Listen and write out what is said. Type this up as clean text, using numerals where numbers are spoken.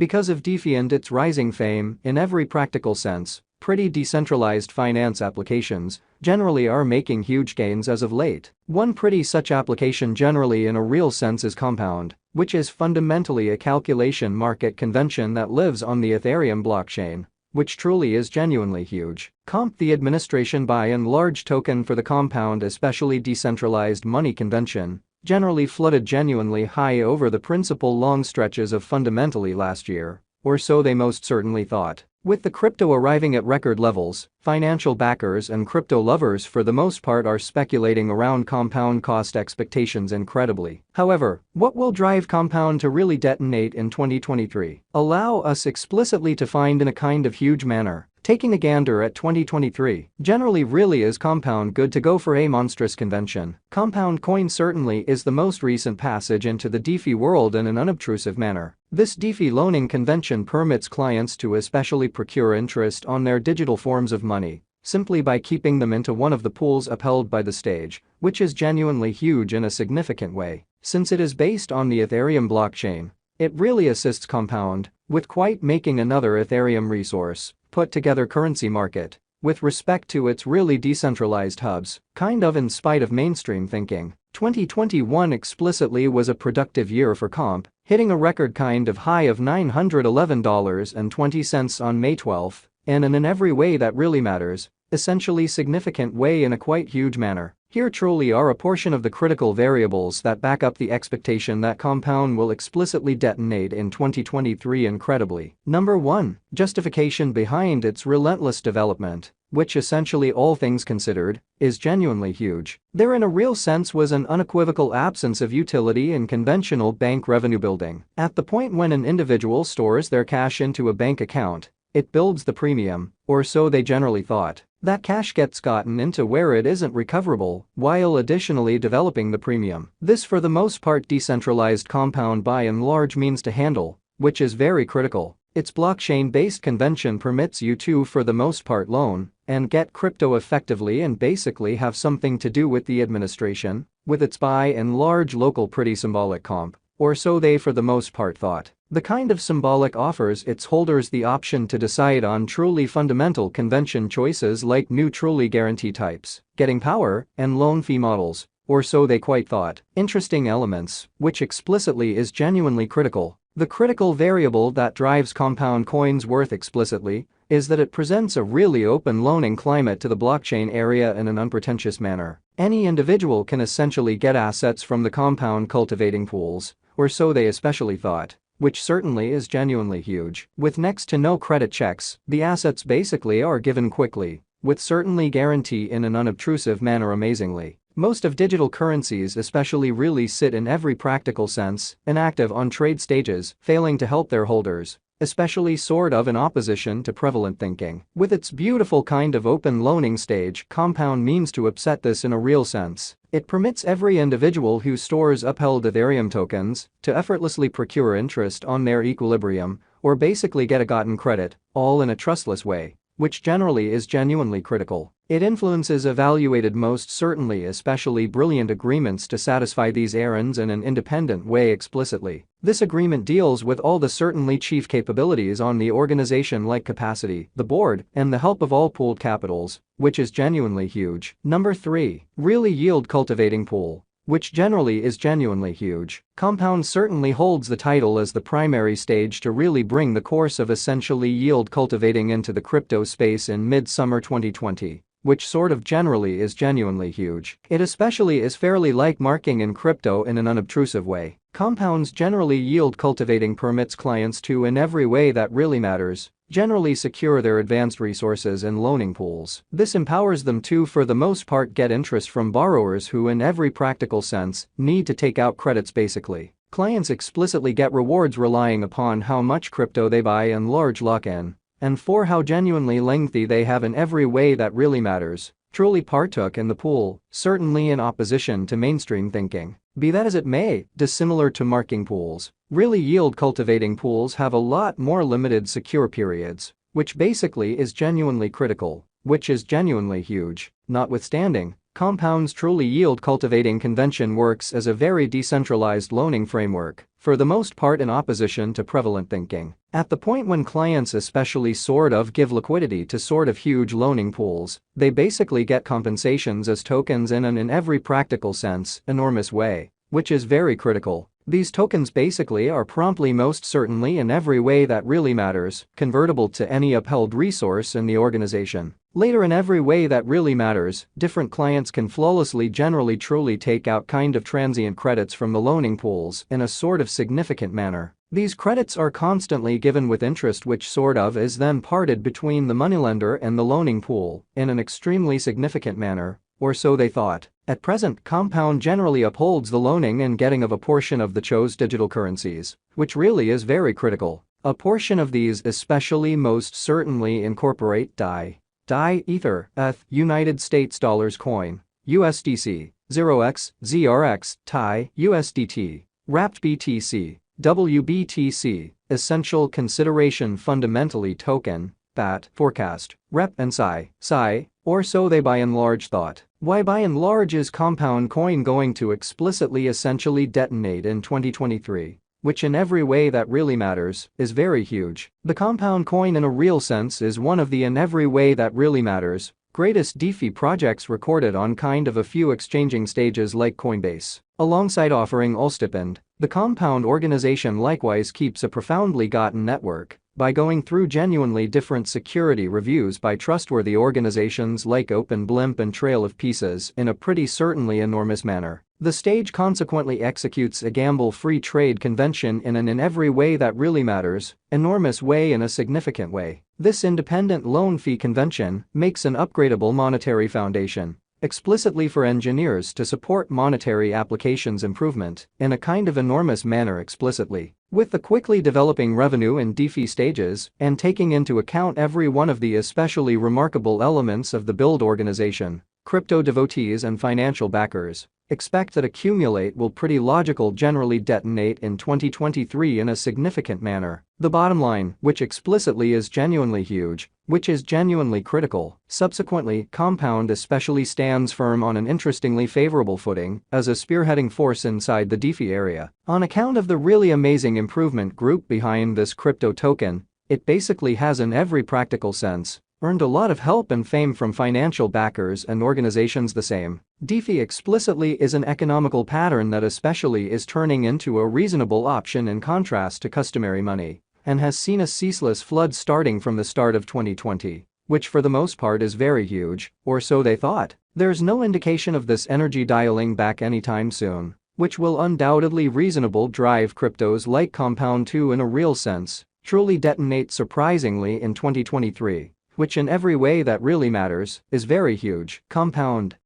Because of DeFi and its rising fame, in every practical sense, pretty decentralized finance applications generally are making huge gains as of late. One pretty such application generally in a real sense is Compound, which is fundamentally a calculation market convention that lives on the Ethereum blockchain, which truly is genuinely huge. Comp, the administration by and large token for the Compound especially decentralized money convention, generally flooded genuinely high over the principal long stretches of fundamentally last year, or so they most certainly thought. With the crypto arriving at record levels, financial backers and crypto lovers for the most part are speculating around Compound cost expectations incredibly. However, what will drive Compound to really detonate in 2023? Allow us explicitly to find in a kind of huge manner. Taking a gander at 2023, generally really is Compound good to go for a monstrous convention. Compound coin certainly is the most recent passage into the DeFi world in an unobtrusive manner. This DeFi loaning convention permits clients to especially procure interest on their digital forms of money, simply by keeping them into one of the pools upheld by the stage, which is genuinely huge in a significant way. Since it is based on the Ethereum blockchain, it really assists Compound with quite making another Ethereum resource put together currency market with respect to its really decentralized hubs, kind of in spite of mainstream thinking. 2021 explicitly was a productive year for Comp, hitting a record kind of high of $911.20 on May 12, and in every way that really matters, essentially significant way in a quite huge manner. Here truly are a portion of the critical variables that back up the expectation that Compound will explicitly detonate in 2023 incredibly. Number 1. Justification behind its relentless development, which essentially all things considered, is genuinely huge. There in a real sense was an unequivocal absence of utility in conventional bank revenue building. At the point when an individual stores their cash into a bank account, it builds the premium, or so they generally thought. That cash gets gotten into where it isn't recoverable, while additionally developing the premium. This for the most part decentralized Compound by and large means to handle, which is very critical. Its blockchain-based convention permits you to for the most part loan and get crypto effectively and basically have something to do with the administration, with its by and large local pretty symbolic comp, or so they for the most part thought. The kind of symbolic offers its holders the option to decide on truly fundamental convention choices like new truly guarantee types, getting power, and loan fee models, or so they quite thought. Interesting elements, which explicitly is genuinely critical. The critical variable that drives Compound coin's worth explicitly is that it presents a really open loaning climate to the blockchain area in an unpretentious manner. Any individual can essentially get assets from the Compound cultivating pools, or so they especially thought, which certainly is genuinely huge. With next to no credit checks, the assets basically are given quickly, with certainly guarantee in an unobtrusive manner amazingly. Most of digital currencies especially really sit in every practical sense, inactive on trade stages, failing to help their holders, especially sort of in opposition to prevalent thinking. With its beautiful kind of open loaning stage, Compound means to upset this in a real sense. It permits every individual who stores upheld Ethereum tokens to effortlessly procure interest on their equilibrium, or basically get a gotten credit, all in a trustless way, which generally is genuinely critical. It influences evaluated most certainly especially brilliant agreements to satisfy these errands in an independent way explicitly. This agreement deals with all the certainly chief capabilities on the organization like capacity, the board, and the help of all pooled capitals, which is genuinely huge. Number 3. Really yield cultivating pool, which generally is genuinely huge. Compound certainly holds the title as the primary stage to really bring the course of essentially yield cultivating into the crypto space in mid-summer 2020. Which sort of generally is genuinely huge. It especially is fairly like marking in crypto in an unobtrusive way. Compound's generally yield cultivating permits clients to in every way that really matters, generally secure their advanced resources in loaning pools. This empowers them to for the most part get interest from borrowers who in every practical sense need to take out credits basically. Clients explicitly get rewards relying upon how much crypto they buy and large lock in, and for how genuinely lengthy they have in every way that really matters, truly partook in the pool, certainly in opposition to mainstream thinking. Be that as it may, dissimilar to marking pools, really yield cultivating pools have a lot more limited secure periods, which basically is genuinely critical, which is genuinely huge. Notwithstanding, Compound's truly yield-cultivating convention works as a very decentralized loaning framework, for the most part in opposition to prevalent thinking. At the point when clients especially sort of give liquidity to sort of huge loaning pools, they basically get compensations as tokens in every practical sense, enormous way, which is very critical. These tokens basically are promptly most certainly in every way that really matters, convertible to any upheld resource in the organization. Later in every way that really matters, different clients can flawlessly generally truly take out kind of transient credits from the loaning pools in a sort of significant manner. These credits are constantly given with interest which sort of is then parted between the moneylender and the loaning pool in an extremely significant manner, or so they thought. At present, Compound generally upholds the loaning and getting of a portion of the chose digital currencies, which really is very critical. A portion of these especially most certainly incorporate DAI, Ether, ETH, United States dollars coin, USDC, 0x, ZRX, TAI, USDT, wrapped BTC, WBTC, essential consideration fundamentally token, BAT, forecast, REP and PSI, or so they by and large thought. Why by and large is Compound coin going to explicitly essentially detonate in 2023? Which in every way that really matters, is very huge. The Compound coin in a real sense is one of the in every way that really matters greatest DeFi projects recorded on kind of a few exchanging stages like Coinbase. Alongside offering Allstipend, the Compound organization likewise keeps a profoundly gotten network by going through genuinely different security reviews by trustworthy organizations like OpenBlimp and Trail of Pieces in a pretty certainly enormous manner. The stage consequently executes a gamble-free trade convention in every way that really matters, enormous way in a significant way. This independent loan fee convention makes an upgradable monetary foundation explicitly for engineers to support monetary applications improvement in a kind of enormous manner explicitly. With the quickly developing revenue in DeFi stages and taking into account every one of the especially remarkable elements of the build organization, crypto devotees and financial backers expect that accumulate will pretty logical generally detonate in 2023 in a significant manner. The bottom line, which explicitly is genuinely huge, which is genuinely critical, subsequently, Compound especially stands firm on an interestingly favorable footing as a spearheading force inside the DeFi area. On account of the really amazing improvement group behind this crypto token, it basically has in every practical sense earned a lot of help and fame from financial backers and organizations the same. DeFi explicitly is an economical pattern that especially is turning into a reasonable option in contrast to customary money, and has seen a ceaseless flood starting from the start of 2020, which for the most part is very huge, or so they thought. There's no indication of this energy dialing back anytime soon, which will undoubtedly reasonable drive cryptos like Compound to in a real sense, truly detonate surprisingly in 2023. Which in every way that really matters is very huge. Compound